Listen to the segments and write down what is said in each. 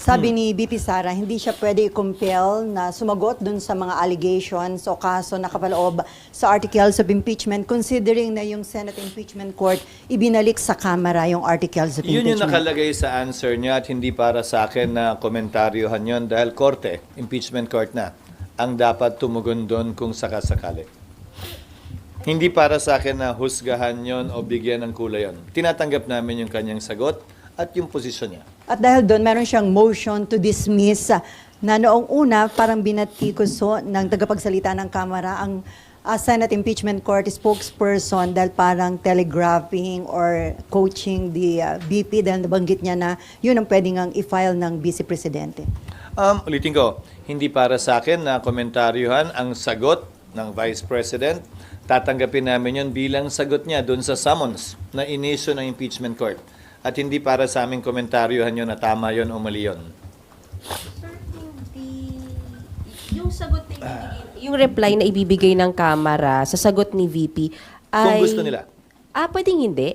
Sabi ni BP Sara, hindi siya pwede i-compel na sumagot dun sa mga allegations o kaso nakapaloob sa articles of impeachment considering na yung Senate Impeachment Court ibinalik sa Kamara yung articles of Yun impeachment. yung nakalagay sa answer niya at hindi para sa akin na komentaryohan yun dahil korte, impeachment court na, ang dapat tumugon doon kung sakasakali. Hindi para sa akin na husgahan yon o bigyan ng kulay yon. Tinatanggap namin yung kanyang sagot at yung posisyon niya. At dahil doon, meron siyang motion to dismiss na noong una, parang binatikuso ng tagapagsalita ng Kamara ang Senate Impeachment Court spokesperson dahil parang telegraphing or coaching the BP dahil nabanggit niya na yun ang pwedeng ang i-file ng Vice Presidente. Ulitin ko, hindi para sa akin na komentaryohan ang sagot ng Vice President. Tatanggapin namin yun bilang sagot niya doon sa summons na inisyo ng impeachment court. At hindi para sa aming komentaryohan yun na tama yun o mali yun. Sir, yung sagot na ibibigay, yung reply na ibibigay ng Kamara sa sagot ni VP ay... Kung gusto nila. Pwedeng hindi.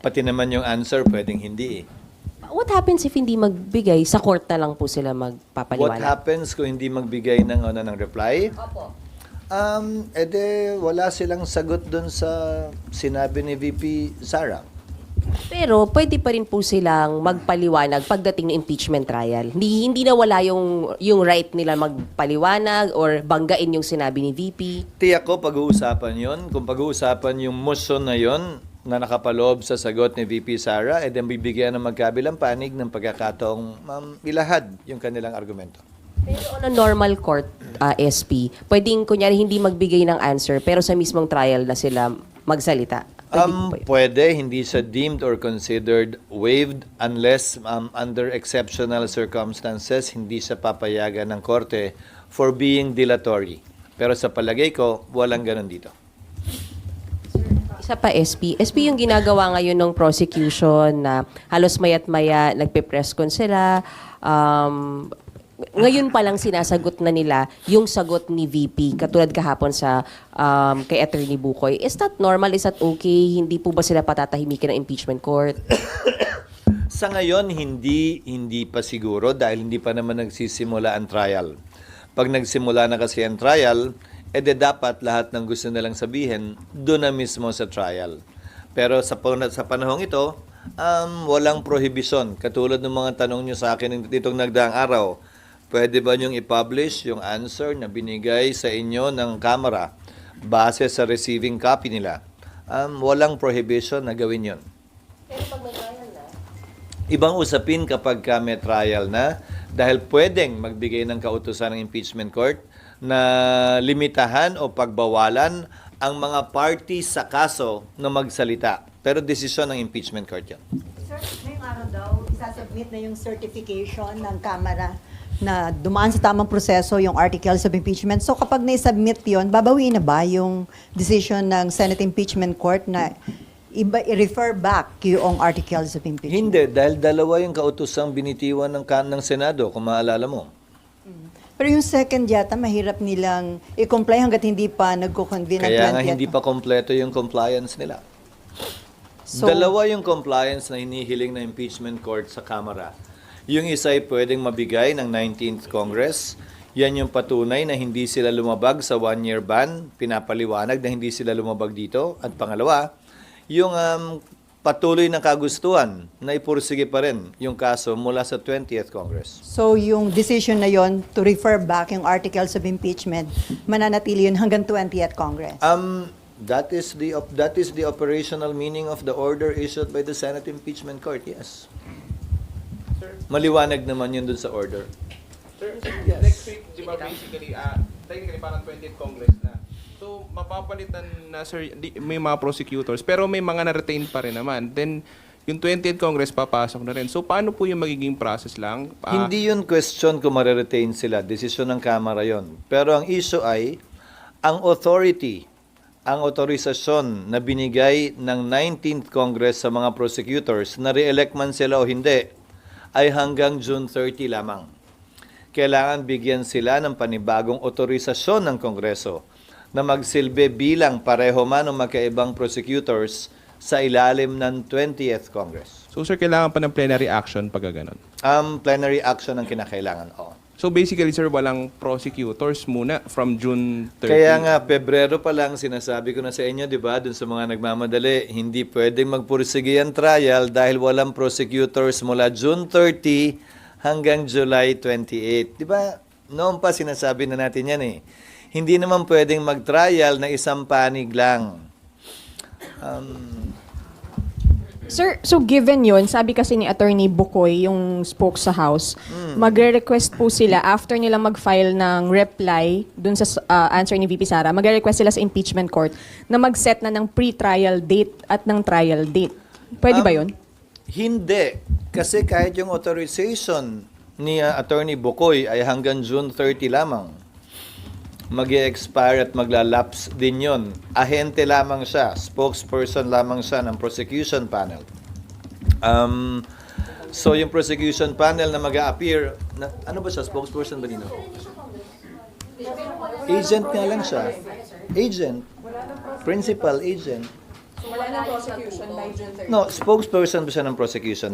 Pati naman yung answer, pwedeng hindi eh. What happens if hindi magbigay? Sa court na lang po sila magpapaliwanag? What happens kung hindi magbigay ng reply? Opo. Wala silang sagot doon sa sinabi ni VP Sara. Pero pwede pa rin po silang magpaliwanag pagdating ng impeachment trial. Hindi na wala yung right nila magpaliwanag or banggain yung sinabi ni VP. Tiyak ko pag-uusapan yon. Kung pag-uusapan yung motion na yon na nakapaloob sa sagot ni VP Sara, then bibigyan ng magkabilang panig ng pagkakataong ilahad yung kanilang argumento. Pero on a normal court, SP, pwedeng kunyari hindi magbigay ng answer pero sa mismong trial na sila magsalita. Pwede, hindi siya deemed or considered waived unless under exceptional circumstances, hindi siya papayagan ng korte for being dilatory. Pero sa palagay ko, walang ganun dito. Isa pa, SP. SP yung ginagawa ngayon ng prosecution na halos mayat maya, nagpe-press con sila. Ngayon pa lang sinasagot na nila yung sagot ni VP, katulad kahapon sa kay Attorney Bukoy. Is that normal? Is that okay? Hindi po ba sila patatahimikin ng impeachment court? Sa ngayon, hindi pa siguro dahil hindi pa naman nagsisimula ang trial. Pag nagsimula na kasi ang trial, dapat lahat ng gusto nilang sabihin doon na mismo sa trial. Pero sa panahong ito, walang prohibisyon. Katulad ng mga tanong nyo sa akin ditong nagdaang araw, pwede ba niyong i-publish yung answer na binigay sa inyo ng Kamara base sa receiving copy nila? Walang prohibition na gawin yon. Pero pag may trial na? Ibang usapin kapag may trial na dahil pwedeng magbigay ng kautusan ng impeachment court na limitahan o pagbawalan ang mga party sa kaso na magsalita. Pero desisyon ng impeachment court yan. Sir, ngayong araw daw, isasubmit na yung certification ng Kamara na dumaan sa tamang proseso yung articles of impeachment. So kapag na-submit yun, babawiin na ba yung decision ng Senate Impeachment Court na i-refer back yung articles of impeachment? Hindi, dahil dalawa yung kautusang binitiwan ng Senado, kung maalala mo. Pero yung second yata, mahirap nilang i-comply hanggat hindi pa nagko-convene ng 20th. Kaya nga hindi pa kompleto yung compliance nila. So, Dalawa yung compliance na hinihiling ng impeachment court sa Kamara. Yung isa ay pwedeng mabigay ng 19th Congress. Yan yung patunay na hindi sila lumabag sa one-year ban. Pinapaliwanag na hindi sila lumabag dito. At pangalawa, yung patuloy na kagustuhan na ipursige pa rin yung kaso mula sa 20th Congress. So yung decision na yon to refer back yung articles of impeachment, mananatili yun hanggang 20th Congress? That is the operational meaning of the order issued by the Senate Impeachment Court, yes. Maliwanag naman yun dun sa order. Sir, next week, di ba basically, technically parang 20th Congress na. So, mapapalitan na, sir, may mga prosecutors, pero may mga na-retain pa rin naman. Then, yung 20th Congress papasok na rin. So, paano po yung magiging process lang? Hindi yun question kung ma-retain sila. Desisyon ng Kamara yon. Pero ang issue ay, ang authority, ang otorisasyon na binigay ng 19th Congress sa mga prosecutors, na re-elect man sila o hindi, ay hanggang June 30 lamang. Kailangan bigyan sila ng panibagong otorisasyon ng Kongreso na magsilbi bilang pareho man o magkaibang prosecutors sa ilalim ng 20th Congress. So, sir, kailangan pa ng plenary action pag ganon. Plenary action ang kinakailangan. Oo. So, basically, sir, walang prosecutors muna from June 30. Kaya nga, Pebrero pa lang, sinasabi ko na sa inyo, di ba, dun sa mga nagmamadali, hindi pwedeng magpursige ang trial dahil walang prosecutors mula June 30 hanggang July 28. Di ba, noon pa sinasabi na natin yan eh. Hindi naman pwedeng mag-trial na isang panig lang. Sir, so given yun, sabi kasi ni Attorney Bukoy, yung spoke sa House, magre-request po sila after nila mag-file ng reply dun sa answer ni VP Sara, magre-request sila sa impeachment court na mag-set na ng pre-trial date at ng trial date. Pwede ba yun? Hindi. Kasi kahit yung authorization ni Attorney Bukoy ay hanggang June 30 lamang. Mag-expire at maglalapse din yon. Ahente lamang siya, spokesperson lamang siya ng prosecution panel. So yung prosecution panel na mag-a-appear, ano ba siya, spokesperson ba dito? Agent nga lang siya. Agent. Principal agent. No, spokesperson ba siya ng prosecution?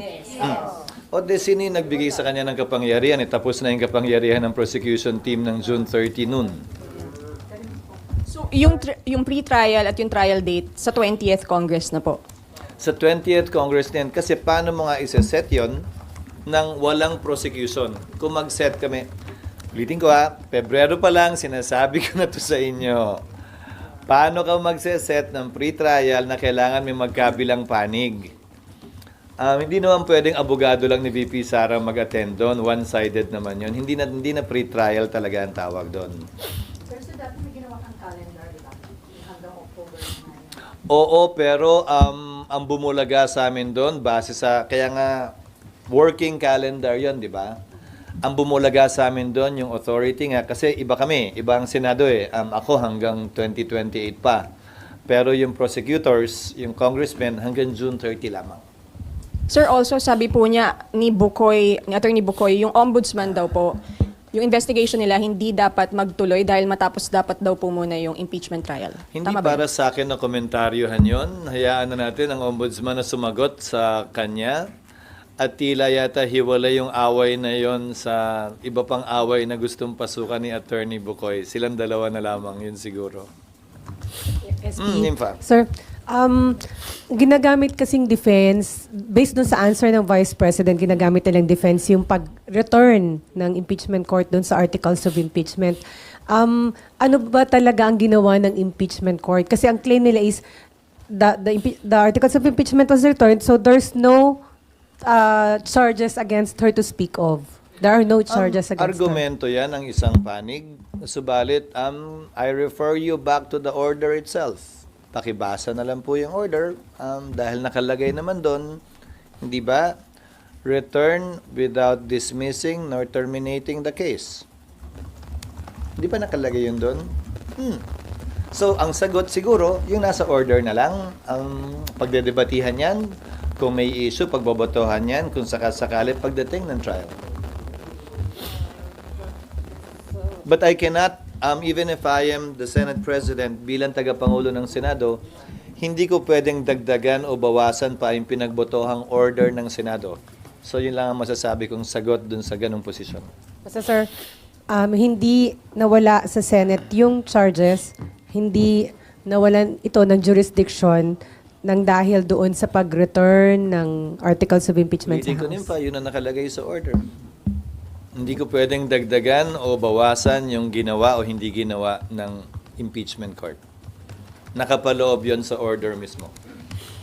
O de sino yung nagbigay sa kanya ng kapangyarihan? Tapos na yung kapangyarihan ng prosecution team ng June 30 noon. So yung pre-trial at yung trial date sa 20th Congress na po. Sa 20th Congress din. Kasi paano mo nga isa-set yon nang walang prosecution? Kung mag-set kami, ulitin ko Pebrero pa lang, sinasabi ko na to sa inyo. Paano ka mag-set ng pre-trial na kailangan may magkabilang panig? Hindi naman pwedeng abogado lang ni VP Sara mag-attend doon. One-sided naman yon. Hindi na pre-trial talaga ang tawag doon. Oo, pero ang bumulaga sa amin doon, base sa, kaya nga, working calendar yon, di ba? Ang bumulaga sa amin doon, yung authority nga, kasi iba kami, iba ang Senado eh. Ako hanggang 2028 pa. Pero yung prosecutors, yung congressmen, hanggang June 30 lamang. Sir, also sabi po niya ni Bukoy, ni Attorney Bukoy, yung ombudsman daw po, yung investigation nila hindi dapat magtuloy dahil matapos dapat daw po muna yung impeachment trial. Hindi Tama ba para sa akin na komentaryohan yon. Hayaan na natin ang ombudsman na sumagot sa kanya. At tila yata hiwalay yung away na yon sa iba pang away na gustong pasukan ni Attorney Bukoy. Silang dalawa na lamang, yun siguro. Nympha. Sir, ginagamit kasing defense, based dun sa answer ng Vice President, ginagamit nilang defense yung pag-return ng impeachment court dun sa articles of impeachment. Ano ba talaga ang ginawa ng impeachment court? Kasi ang claim nila is the articles of impeachment was returned, so there's no charges against her to speak of. There are no charges against her. Argumento yan ang isang panig. Subalit, I refer you back to the order itself. Pakibasa na lang po yung order dahil nakalagay naman doon, hindi ba? Return without dismissing nor terminating the case. Hindi ba nakalagay yun doon? So, ang sagot siguro, yung nasa order na lang, ang pagdedebatihan yan, kung may issue, pagbobotohan yan, kung sakasakali pagdating ng trial. But I cannot, even if I am the Senate President, bilang tagapangulo ng Senado, hindi ko pwedeng dagdagan o bawasan pa yung pinagbotohang order ng Senado. So yun lang ang masasabi kong sagot dun sa ganung posisyon. Basta sir, hindi nawala sa Senate yung charges, hindi nawalan ito ng jurisdiction nang dahil doon sa pag-return ng articles of impeachment sa Hindi ko House. pa, yun ang nakalagay sa order. Hindi ko pwedeng dagdagan o bawasan yung ginawa o hindi ginawa ng impeachment court. Nakapaloob yun sa order mismo.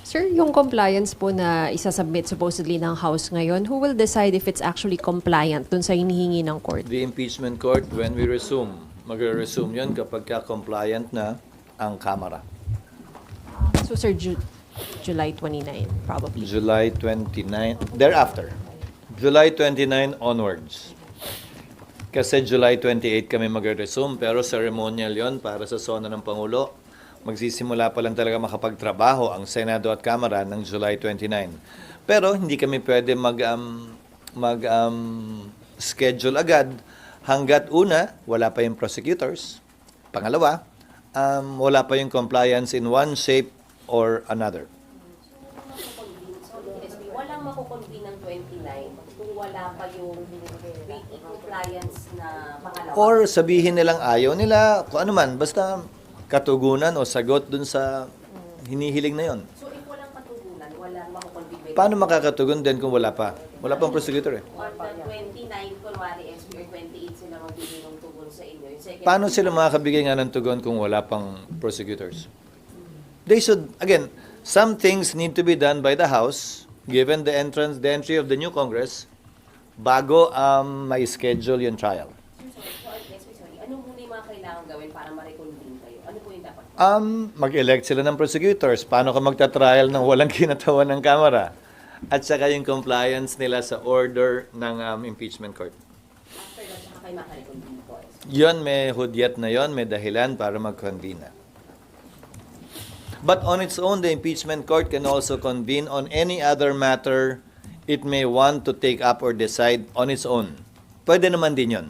Sir, yung compliance po na isasubmit supposedly ng House ngayon, who will decide if it's actually compliant dun sa hinihingi ng court? The impeachment court, when we resume, magre-resume yun kapag compliant na ang Kamara. So, sir, July 29, probably. July 29, thereafter. July 29 onwards. Kasi July 28 kami magre-resume, pero ceremonial yon para sa sona ng Pangulo. Magsisimula pa lang talaga makapagtrabaho ang Senado at Kamara ng July 29. Pero hindi kami pwede schedule agad hanggat una, wala pa yung prosecutors. Pangalawa, wala pa yung compliance in one shape or another. pa yung compliance na pangalawa. Or sabihin nilang ayaw nila, kung ano man, basta katugunan o sagot dun sa hinihiling na yon. So if walang patugunan, walang makukonvict. Paano makakatugon din kung wala pa? Wala pang prosecutor eh. On the 29, kunwari SP or 28 sila magbigay ng tugon sa inyo. Yung second Paano sila makakabigay nga ng tugon kung wala pang prosecutors? They should, again, some things need to be done by the House, given the entry of the new Congress, bago may schedule yung trial. sorry. Ano muna yung mga kailangan gawin para ma-reconvene kayo? Ano po yung dapat? Mag-elect sila ng prosecutors. Paano ka magta-trial ng walang kinatawan ng Kamara? At saka yung compliance nila sa order ng impeachment court. After that, saka kayo maka-reconvene po. Yon, may hudyat na yon, may dahilan para mag-convene na. But on its own, the impeachment court can also convene on any other matter it may want to take up or decide on its own. Pwede naman din yon.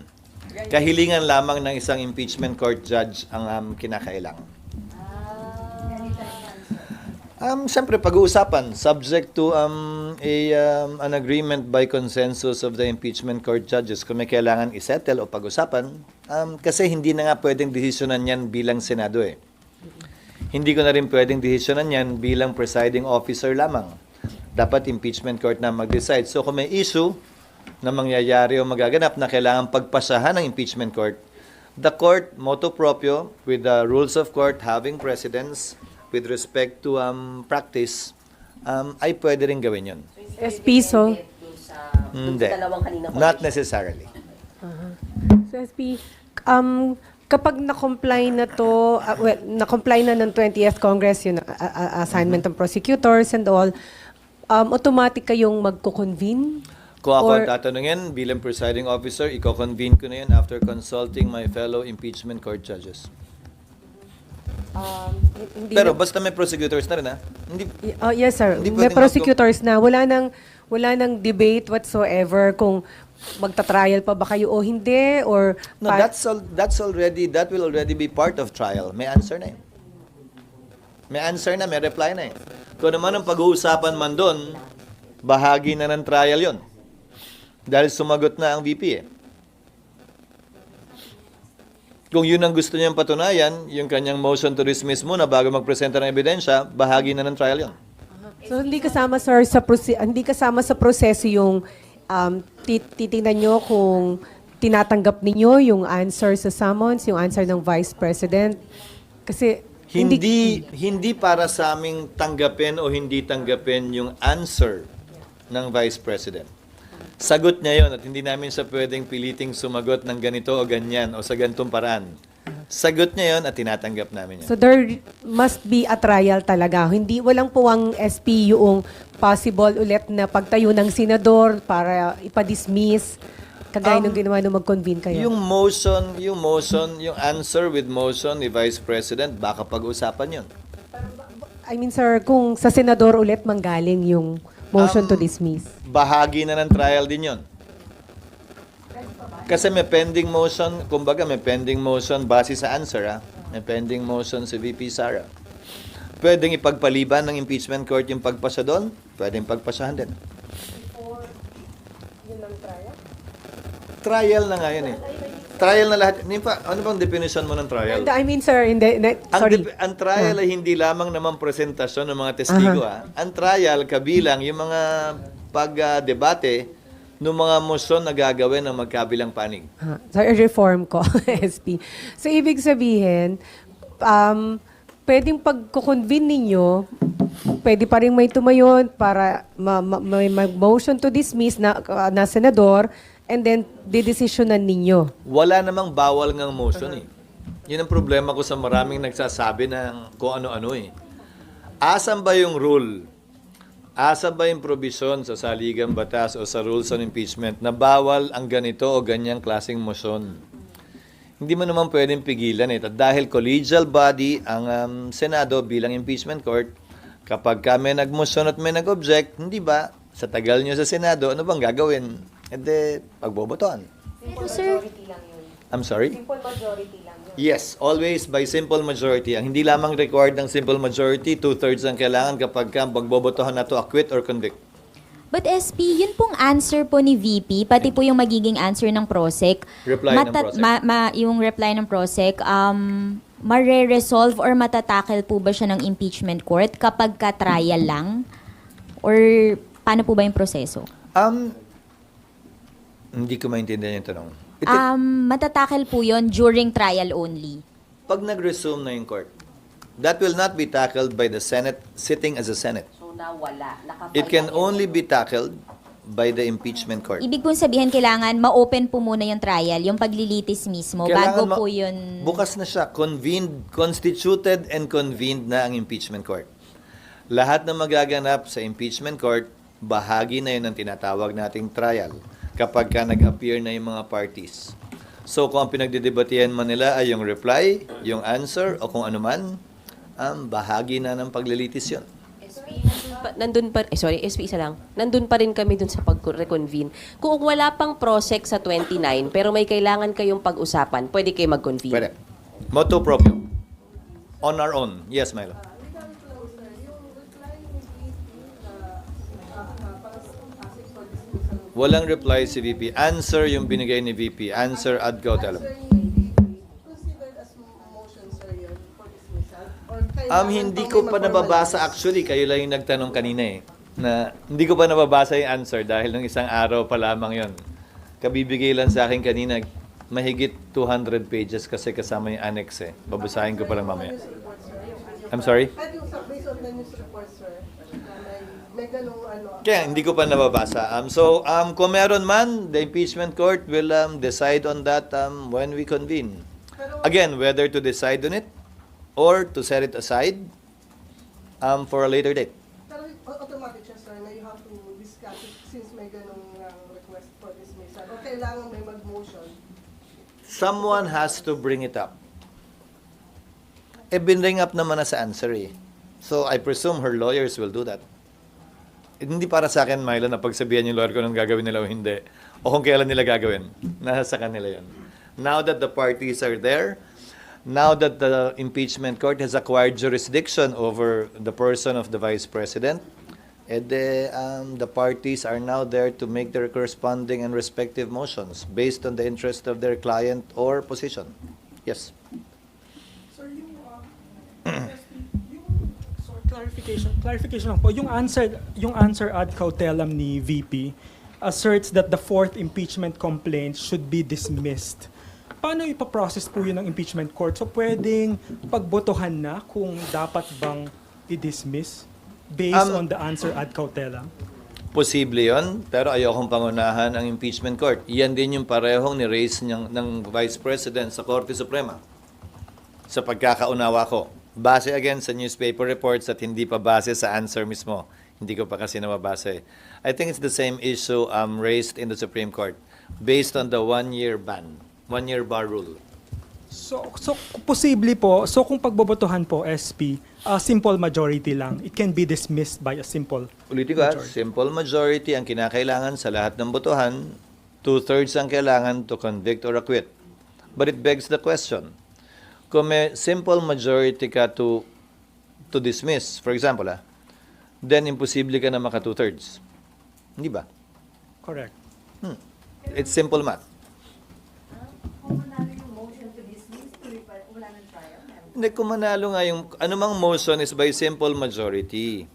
Kahilingan lamang ng isang impeachment court judge ang kinakailangan. Siyempre, pag-uusapan, subject to an agreement by consensus of the impeachment court judges kung may kailangan isettle o pag-usapan, kasi hindi na nga pwedeng desisyonan yan bilang Senado eh. Hindi ko na rin pwedeng desisyonan yan bilang presiding officer lamang. Dapat impeachment court na mag-decide. So kung may issue na mangyayari o magaganap na kailangan pagpasahan ng impeachment court, the court, motu proprio, with the rules of court having precedence with respect to practice, ay pwede rin gawin yun. SP, so... Hindi. Dalawang kanina Not necessarily. So SP, kapag na-comply na to, na-comply na ng 20th Congress, yung assignment ng prosecutors and all, automatic kayong magko-convene? Kung ako Or- ang tatanungin, bilang presiding officer, i-convene ko na yun after consulting my fellow impeachment court judges. Hindi Pero na- basta may prosecutors na rin, ha? Hindi, Oh, yes, sir. Hindi May pwedeng prosecutors na. Wala nang debate whatsoever kung magta-trial pa ba kayo o hindi, or... no, that will already be part of trial. May answer na yun. May answer na, may reply na yun. Kung naman ang pag-uusapan man doon, bahagi na ng trial yon. Dahil sumagot na ang VP eh. Kung yun ang gusto niyang patunayan, yung kanyang motion to dismiss muna bago magpresenta ng ebidensya, bahagi na ng trial yon. So, hindi kasama, sir, hindi kasama sa proseso yung titingnan nyo kung tinatanggap ninyo yung answer sa summons, yung answer ng Vice President. Kasi Hindi para sa aming tanggapin o hindi tanggapin yung answer ng Vice President. Sagot niya yon at hindi namin siya pwedeng piliting sumagot ng ganito o ganyan o sa ganitong paraan. Sagot niya yon at tinatanggap namin yan. So there must be a trial talaga. Walang puwang SP yung possible ulit na pagtayo ng senador para ipa-dismiss, kagaya nung ginawa nung mag-convene kayo. Yung answer with motion ni Vice President, baka pag-usapan yon. I mean, sir, kung sa senador ulit manggaling yung motion to dismiss. Bahagi na ng trial din yon. Kasi may pending motion, kumbaga may pending motion base sa answer, ha? May pending motion si VP Sara. Pwedeng ipagpaliban ng impeachment court yung pagpasa doon, pwedeng pagpasahan din. Trial na nga yun eh. Trial na lahat. Ano bang definition mo ng trial? I mean, sir, sorry. Ang trial ay hindi lamang naman presentasyon ng mga testigo. Ang trial kabilang yung mga pag-debate ng mga motion na gagawin ng magkabilang panig. Sorry, reform ko, SP. So, ibig sabihin, pwedeng pagkukonvene ninyo, pwede pa rin may tumayon para may motion to dismiss na senador, and then didesisyonan ninyo. Wala namang bawal ngang motion eh. Yun ang problema ko sa maraming nagsasabi ng kung ano-ano eh. Asan ba yung rule? Asan ba yung provision sa saligang batas o sa rules on impeachment na bawal ang ganito o ganyang klaseng motion? Hindi mo naman pwedeng pigilan eh. At dahil collegial body ang Senado bilang impeachment court, kapag may nag-motion at may nag-object, hindi ba, sa tagal nyo sa Senado, ano bang gagawin? Pagbobotohan. Sir, I'm sorry? Simple majority lang yun. Yes, always by simple majority. Ang hindi lamang required ng simple majority, 2/3 ang kailangan kapag pagbobotohan na to acquit or convict. But SP, yun pong answer po ni VP, pati po yung magiging answer ng PROSEC. Reply ng PROSEC. Yung reply ng PROSEC, mare-resolve or matatakel po ba siya ng impeachment court kapag ka-trial lang? Or paano po ba yung proseso? Hindi ko maintindihan yung tanong. Matatakel po yun during trial only. Pag nag-resume na yung court, that will not be tackled by the Senate sitting as a Senate. So nawala. It can only be tackled by the impeachment court. Ibig pong sabihin, kailangan ma-open po muna yung trial, yung paglilitis mismo, bago po yun... Bukas na siya. Constituted and convened na ang impeachment court. Lahat na magaganap sa impeachment court, bahagi na yun ang tinatawag nating trial kapag ka nag-appear na yung mga parties. So kung ang pinagdidebatihan man nila ay yung reply, yung answer, o kung ano man, bahagi na ng paglilitis yun. SP isa lang. Nandun pa rin kami dun sa pag-reconvene. Kung wala pang PROSEC sa 29, pero may kailangan kayong pag-usapan, pwede kayo mag-convene. Pwede. Motu proprio. On our own. Yes, Milo. Walang reply si VP. Answer yung binigay ni VP. Answer ad cautelam. Hindi ko pa nababasa actually. Kayo lang yung nagtanong kanina eh. Na hindi ko pa nababasa yung answer dahil ng isang araw pa lamang yon. Kabibigay lang sa akin kanina. Mahigit 200 pages kasi kasama yung annex eh. Babasahin ko pa lang mamaya. I'm sorry? Kaya hindi ko pa nababasa. Kung meron man, the impeachment court will decide on that when we convene. Again, whether to decide on it or to set it aside for a later date. Pero automatic siya, sir, na you have to discuss it since may ganong request for dismissal. O kailangan may mag-motion. Someone has to bring it up. Binring up naman na sa answer eh. So I presume her lawyers will do that. Hindi para sa akin, Milo, na pagsabihan yung lawyer ko nung gagawin nila o hindi. O kung kailan nila gagawin. Nasa kanila yun. Now that the parties are there, now that the impeachment court has acquired jurisdiction over the person of the Vice President, the parties are now there to make their corresponding and respective motions based on the interest of their client or position. Yes. Sir, clarification lang po. Yung answer ad cautelam ni VP asserts that the fourth impeachment complaint should be dismissed. Paano ipaprocess po yun ng impeachment court? So pwedeng pagbotohan na kung dapat bang i-dismiss based on the answer ad cautelam? Posible yon, pero ayokong pangunahan ang impeachment court. Yan din yung parehong ni-raise ng Vice President sa Korte Suprema. Sa pagkakaunawa ko. Base again sa newspaper reports at hindi pa base sa answer mismo. Hindi ko pa kasi nababase. I think it's the same issue raised in the Supreme Court based on the one-year ban, one-year bar rule. So posible po, so kung pagbobotohan po, SP, simple majority lang. It can be dismissed by a simple Ulitin ko, simple majority ang kinakailangan sa lahat ng botohan, 2/3 ang kailangan to convict or acquit. But it begs the question, kung may simple majority ka to dismiss, for example, then imposible ka na maka 2/3. Hindi ba? Correct. It's simple math. Hindi, kung manalo nga yung anumang motion is by simple majority.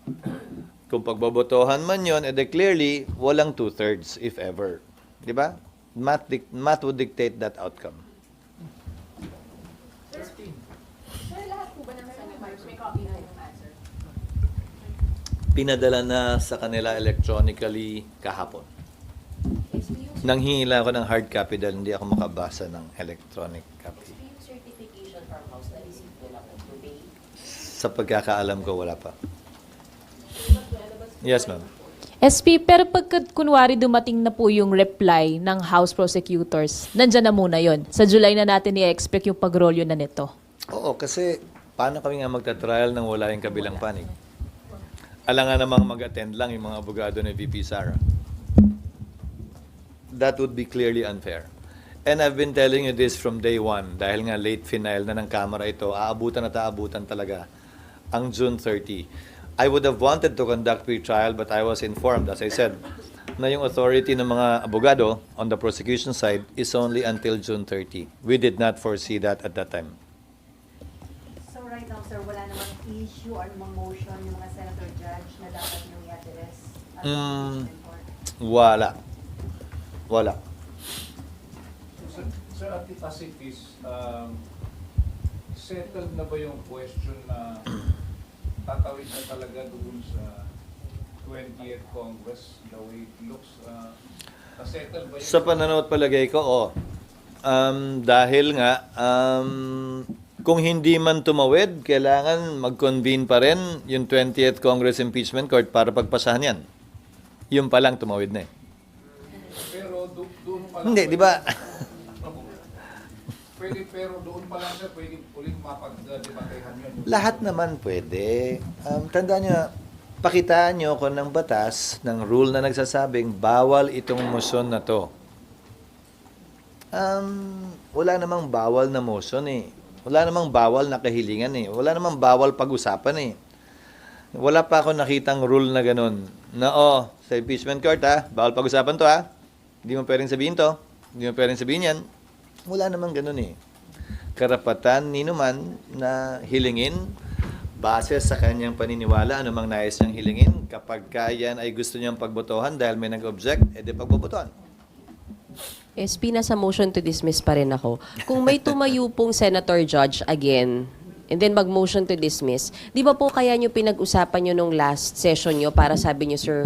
Kung pagbobotohan man yun, clearly, walang 2/3 if ever. Di ba? Math would dictate that outcome. Pinadala na sa kanila electronically kahapon. Nanghingi lang ako ng hard copy dahil hindi ako makabasa ng electronic copy. Yung certification from House na receive ko na po today. Sa pagkakaalam ko, wala pa. Yes, ma'am. SP, pero pagka kunwari dumating na po yung reply ng House prosecutors, nandyan na muna yon. Sa July na natin i-expect yung pagrolyo na nito. Oo, kasi paano kami nga magta-trial nang wala yung kabilang panig? Alangan namang mag-attend lang yung mga abogado ni VP Sara. That would be clearly unfair. And I've been telling you this from day one, dahil nga late final na ng Kamara ito, aabutan at aabutan talaga ang June 30. I would have wanted to conduct pre-trial, but I was informed, as I said, na yung authority ng mga abogado on the prosecution side is only until June 30. We did not foresee that at that time. So right now, sir, wala namang issue or namang motion yung mga senator judge na dapat nyo i-address at the impeachment court? Wala. Wala. Sir, at as it is, settled na ba yung question na tatawid na talaga doon sa 20th Congress, the way it looks? Settled ba yun? Sa pananaw at palagay ko, dahil nga, kung hindi man tumawid, kailangan mag-convene pa rin yung 20th Congress Impeachment Court para pagpasahan yan. Yung pa lang tumawid na eh. Pero doon pa lang... Hindi, di ba? Pwede, pero doon pa lang, sir, pwede ulit mapag-debatehan yun. Lahat naman pwede. Tandaan nyo, pakitaan nyo ko ng batas, ng rule na nagsasabing bawal itong motion na to. Wala namang bawal na motion eh. Wala namang bawal na kahilingan eh. Wala namang bawal pag-usapan eh. Wala pa ako nakitang rule na ganun. Na sa impeachment court bawal pag-usapan to Hindi mo pwedeng sabihin to. Hindi mo pwedeng sabihin yan. Wala namang ganun eh. Karapatan ni naman na hilingin base sa kanyang paniniwala, anumang nais niyang hilingin. Kapag yan ay gusto niyang pagbotohan dahil may nag-object, edi pagbobotohan. SP, nasa motion to dismiss pa rin ako. Kung may tumayo pong senator judge again, and then mag-motion to dismiss, di ba po kaya nyo pinag-usapan nyo nung last session nyo para sabi nyo, sir,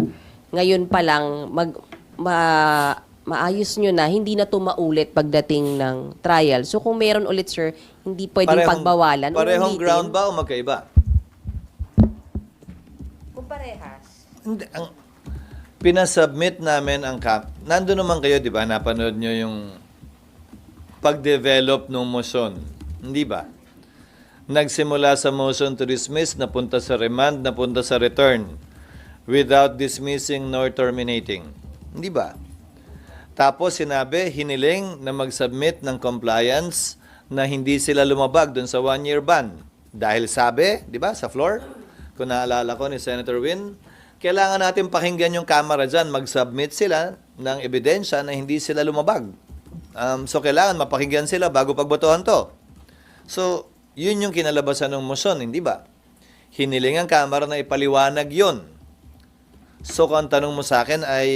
ngayon pa lang maayos nyo na, hindi na tumaulit pagdating ng trial. So kung meron ulit, sir, hindi pwedeng pagbawalan. Parehong ulitin. ground ba o magkaiba? Kung parehas. Hindi, pinasubmit namin ang nandun naman kayo, di ba? Napanood nyo yung pag-develop ng motion. Hindi ba? Nagsimula sa motion to dismiss, napunta sa remand, napunta sa return without dismissing nor terminating. Hindi ba? Tapos sinabi, hiniling na mag-submit ng compliance na hindi sila lumabag dun sa 1-year ban. Dahil sabi, di ba, sa floor, kung naalala ko ni Senator Win, kailangan natin pakinggan yung Kamara dyan, mag-submit sila ng ebidensya na hindi sila lumabag. So, kailangan mapakinggan sila bago pagbotohan to. So, yun yung kinalabasan ng motion, hindi ba? Hiniling ang Kamara na ipaliwanag yun. So, kung ang tanong mo sa akin ay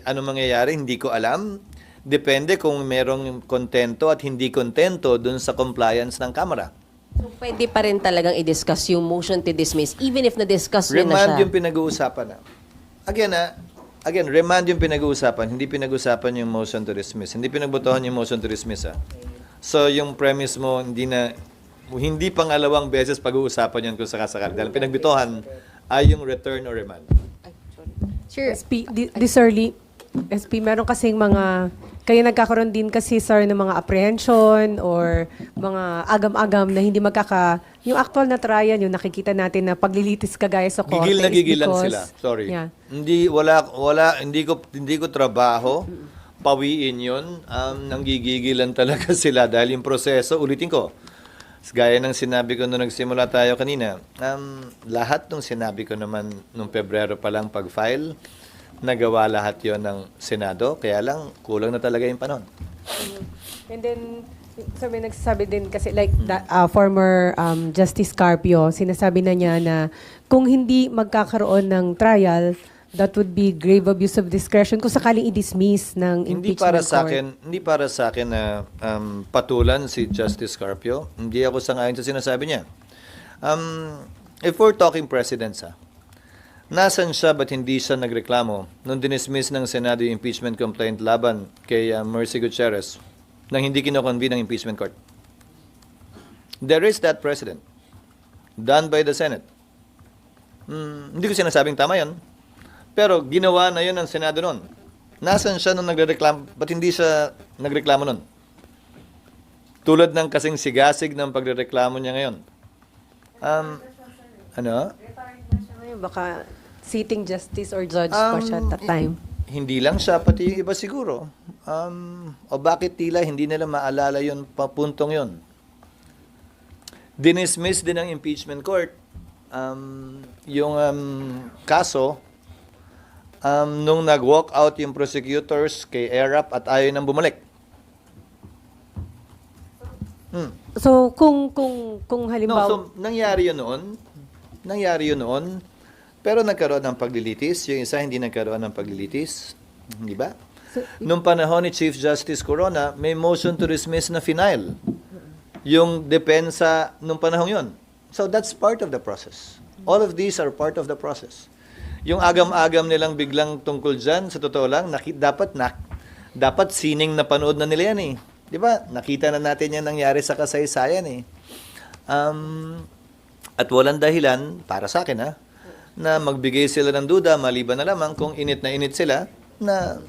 ano mangyayari, hindi ko alam. Depende kung merong kontento at hindi kontento dun sa compliance ng Kamara. So pwede pa rin talagang i-discuss yung motion to dismiss, even if na-discuss nyo na Remand siya. yung pinag-uusapan na. Again, remand yung pinag-uusapan, hindi pinag-uusapan yung motion to dismiss. Hindi pinagbotohan yung motion to dismiss. So, yung premise mo, hindi pangalawang beses pag-uusapan yun kung sakasakali. Dahil pinagbitohan ay yung return or remand. Sure. SP, this early, SP, meron kasing mga, kaya nagkakaroon din kasi, sir, ng mga apprehension or mga agam-agam na hindi yung actual na trial, yung nakikita natin na paglilitis kagaya sa korte. Gigil na gigil lang because- sila. Sorry. Yeah. Hindi ko trabaho pawiin yun. Nanggigigilan talaga sila dahil yung proseso, ulitin ko, gaya ng sinabi ko nung nagsimula tayo kanina, lahat ng sinabi ko naman nung Pebrero pa lang pag-file, nagawa lahat yon ng Senado, kaya lang kulang na talaga yung panahon. And then, sabi nagsasabi din kasi like former Justice Carpio, sinasabi na niya na kung hindi magkakaroon ng trial, that would be grave abuse of discretion kung sakaling i-dismiss ng impeachment court. Hindi para sa akin na patulan si Justice Carpio. Hindi ako sangayon sa sinasabi niya. If we're talking precedents, nasan siya ba't hindi siya nagreklamo nung dinismiss ng Senado yung impeachment complaint laban kay Mercy Gutierrez nang hindi kinoconvene ng impeachment court? There is that precedent done by the Senate. Hindi ko sinasabing tama yan, pero ginawa na yun ng Senado noon. Nasan siya nung nagreklamo? Ba't hindi siya nagreklamo noon? Tulad ng kasing sigasig ng pagrereklamo niya ngayon. Baka sitting justice or judge pa siya at that time. Hindi lang siya, pati yung iba siguro. O bakit tila hindi nila maalala yun, papuntong yun. Dinismiss din ng impeachment court kaso, nung nag-walk out yung prosecutors kay ERAP at ayaw nang bumalik. So kung No, halimbawa so nangyari yun noon, pero nagkaroon ng paglilitis, yung isa hindi nagkaroon ng paglilitis, di ba? Nung panahon ni Chief Justice Corona, may motion to dismiss na final. Yung depensa nung panahon yun. So that's part of the process. All of these are part of the process. Yung agam-agam nilang biglang tungkol dyan, sa totoo lang, dapat sining na panood na nila yan eh. Di ba? Nakita na natin yan nangyari sa kasaysayan eh. At walang dahilan, para sa akin na magbigay sila ng duda, maliban na lamang kung init na init sila, na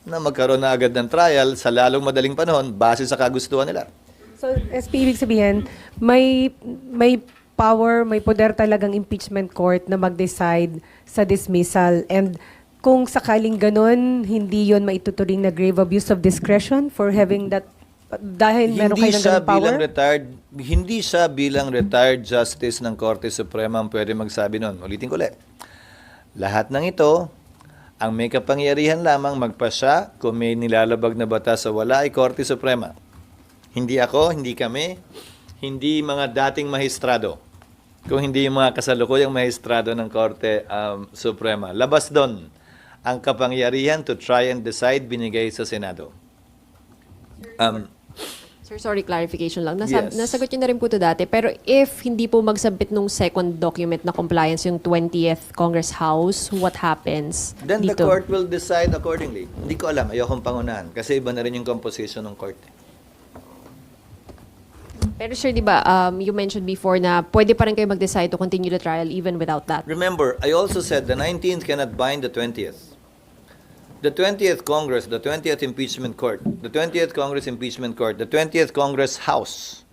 magkaroon na agad ng trial sa lalong madaling panahon base sa kagustuhan nila. So, SP, ibig sabihin, may power, may poder talagang impeachment court na mag-decide sa dismissal. And kung sakaling ganun, hindi yon maituturing na grave abuse of discretion for having that, dahil meron kayo ng ganung power? Hindi siya bilang retired justice ng Korte Suprema ang pwede magsabi nun. Ulitin ko ulit. Lahat ng ito, ang may kapangyarihan lamang magpasya kung may nilalabag na batas sa wala ay Korte Suprema. Hindi ako, hindi kami, hindi mga dating mahistrado. Kung hindi yung mga kasalukuyang mahistrado ng Korte Suprema. Labas doon ang kapangyarihan to try and decide binigay sa Senado. Sir, sorry, clarification lang. Yes. Nasagot niyo na rin po ito dati. Pero if hindi po magsabit nung second document na compliance yung 20th Congress House, what happens Then the dito? court will decide accordingly. Hindi ko alam, ayokong pangunahan. Kasi iba na rin yung composition ng court. Pero sir, di ba, you mentioned before na pwede pa rin kayo mag-decide to continue the trial even without that. Remember, I also said the 19th cannot bind the 20th. The 20th Congress, the 20th Impeachment Court, the 20th Congress Impeachment Court, the 20th Congress House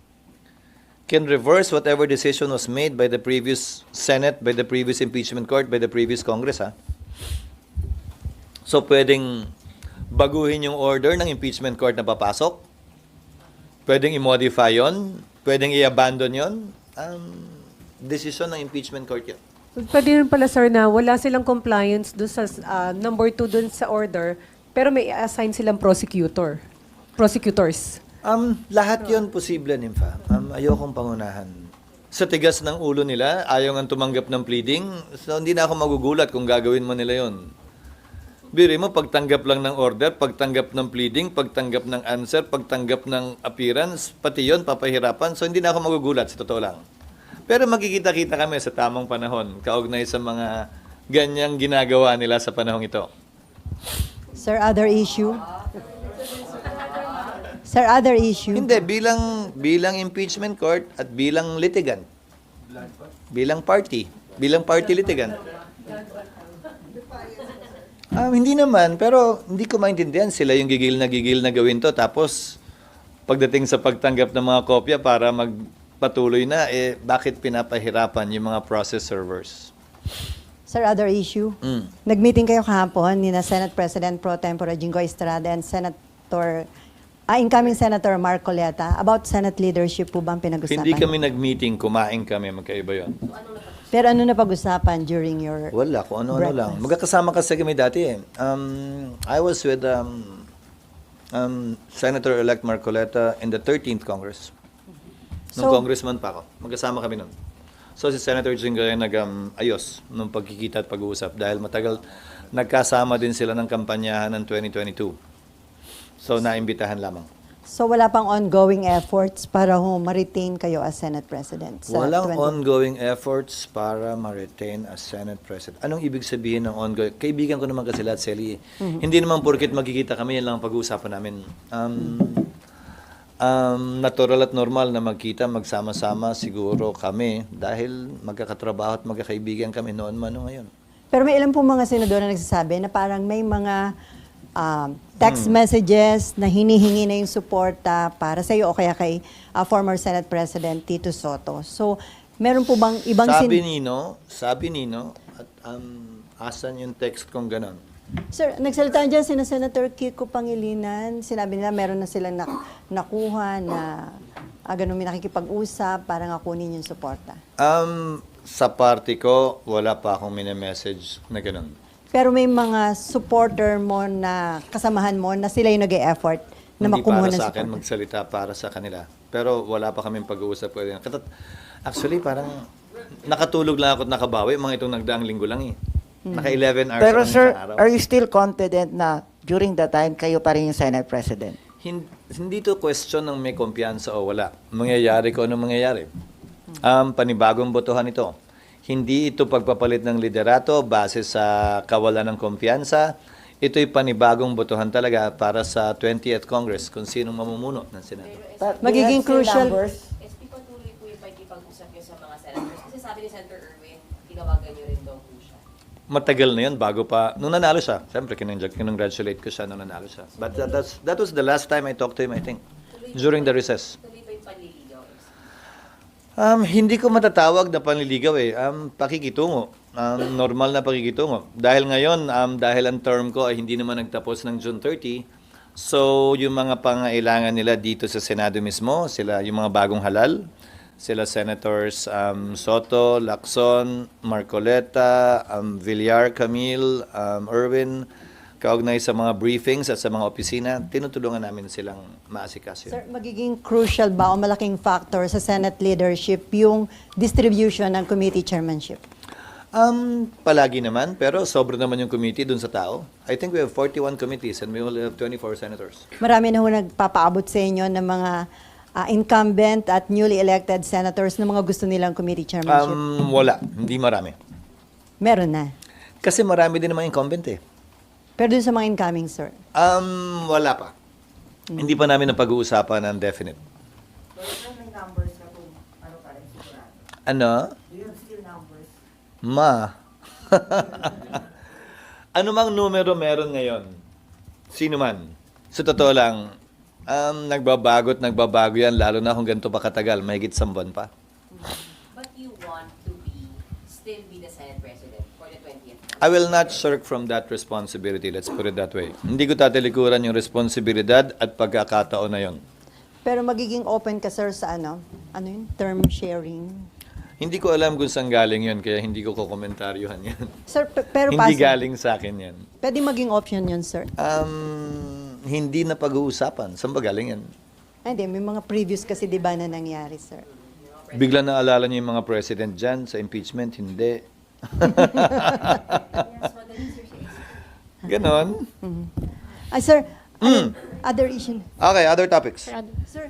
can reverse whatever decision was made by the previous Senate, by the previous Impeachment Court, by the previous Congress. So pwedeng baguhin yung order ng Impeachment Court na papasok, pwedeng i-modify yon, pwedeng i-abandon yon. Decision ng Impeachment Court yun. Pwede rin pala, sir, na wala silang compliance doon sa number 2 doon sa order, pero may assign silang prosecutors. Lahat yon posible, Nympha. Ayokong pangunahan. Sa tigas ng ulo nila, ayaw nga tumanggap ng pleading, so hindi na ako magugulat kung gagawin mo nila yon. Biri mo, pagtanggap lang ng order, pagtanggap ng pleading, pagtanggap ng answer, pagtanggap ng appearance, pati yon papahirapan, so hindi na ako magugulat, sa totoo lang. Pero magkikita-kita kami sa tamang panahon, kaugnay sa mga ganyang ginagawa nila sa panahong ito. Sir, other issue? Sir, other issue? Hindi, bilang impeachment court at bilang litigant. Bilang party litigant. Hindi naman, pero hindi ko maintindihan sila yung gigil na gawin to. Tapos, pagdating sa pagtanggap ng mga kopya para magpatuloy na, bakit pinapahirapan yung mga process servers? Sir, other issue? Nag-meeting kayo kahapon ni na Senate President Pro Tempore Jinggoy Estrada and incoming Senator Mark Coleta about Senate leadership po bang pinag-usapan? Hindi kami nag-meeting, kumain kami, magkaiba yun. Pero ano na pag-usapan during your Wala, kung ano-ano breakfast? lang. Magkakasama kasi kami dati eh. I was with Senator-elect Mark Coleta in the 13th Congress. Nung So- congressman pa ako. Magkasama kami nun. So si Senator Jinggoy nag-ayos nung pagkikita at pag-uusap dahil matagal nagkasama din sila ng kampanyahan ng 2022. So naimbitahan lamang. So wala pang ongoing efforts para ma-retain kayo as Senate President? Sa Walang 20 ongoing efforts para ma-retain as Senate President. Anong ibig sabihin ng ongoing? Kaibigan ko naman kasi lahat, Sally. Hindi naman porket magkikita kami, yan lang ang pag-uusapan namin. Natural at normal na magkita, magsama-sama siguro kami dahil magkakatrabaho at magkakaibigan kami noon man o ngayon. Pero may ilan pong mga senador na nagsasabi na parang may mga text messages na hinihingi na yung suporta para sa iyo o kaya kay former Senate President Tito Soto. So, meron po bang ibang Sabi Nino, at asan yung text kong ganon? Sir, nagsalita dyan sina Senator Kiko Pangilinan. Sinabi nila meron na silang nakuha na ganun may nakikipag-usap para nga kunin yung suporta. Sa party ko, wala pa akong mini-message na ganun. Pero may mga supporter mo na kasamahan mo na sila yung nag-e-effort na Hindi makumuha para ng sa akin support. magsalita para sa kanila. Pero wala pa kaming pag-uusap. Actually, parang nakatulog lang ako at nakabawi. Mga itong nagdaang linggo lang eh. Naka 11 hours Pero ako sir, isang araw. are you still confident na during that time kayo pa rin yung Senate President? Hindi to question ng may kumpiyansa o wala. Mangyayari ko ano mangyayari. Panibagong botohan ito. Hindi ito pagpapalit ng liderato base sa kawalan ng kumpiyansa. Ito'y panibagong botohan talaga para sa 20th Congress kung sinong mamumuno ng Senado. Magiging crucial. SP, patuloy po yung pagkipag-usap niyo sa mga senators. Kasi sabi ni Senator Erwin, tinawagan niyo rin daw po siya. Matagal na yun bago pa, nung nanalo siya. Siyempre, kinongratulate ko siya nung nanalo siya. But that was the last time I talked to him, I think. During the recess. Tuloy pa yung panliligaw. Hindi ko matatawag na panliligaw eh. Pakikitungo. Normal na pakikitungo. Dahil ngayon, dahil ang term ko ay hindi naman nagtapos ng June 30, so yung mga pangailangan nila dito sa Senado mismo, sila yung mga bagong halal, sila Senators Soto, Lacson, Marcoleta, Villar, Camille, Erwin, kaugnay sa mga briefings at sa mga opisina, tinutulungan namin silang maasikaso. Sir, magiging crucial ba o malaking factor sa Senate leadership yung distribution ng committee chairmanship? Palagi naman, pero sobra naman yung committee dun sa tao. I think we have 41 committees and we only have 24 senators. Marami na ho nagpapaabot sa inyo ng mga incumbent at newly elected senators na mga gusto nilang committee chairmanship. Wala, hindi marami. Meron na. Kasi marami din naman incumbent eh. Pero dun sa mga incoming, sir. Wala pa. Hindi pa namin napag-uusapan ng definite. May numbers na kung ano pa rin sigurado. Ano? Do you have still numbers? Ma. Ano mang numero meron ngayon? Sino man? Sa totoo lang, nagbabago yan, lalo na kung ganito pa katagal, mahigit 1 buwan pa. But you want to still be the Senate President for the 20th. I will not shirk from that responsibility, let's put it that way. Hindi ko tatalikuran yung responsibilidad at pagkakataon na yon. Pero magiging open ka, sir, sa ano yun? Term sharing. Hindi ko alam kung saan galing yun, kaya hindi ko kokomentaryuhan yan. Sir, pero Hindi pass. galing sa akin yan. Pwede maging option yun, sir. Hindi na pag-uusapan. Saan ba galing yan? Hindi, may mga previous kasi di ba na nangyari, sir. Bigla naalala niyo yung mga president dyan sa impeachment? Hindi. Ganon. Sir, other issue. Okay, other topics. Sir,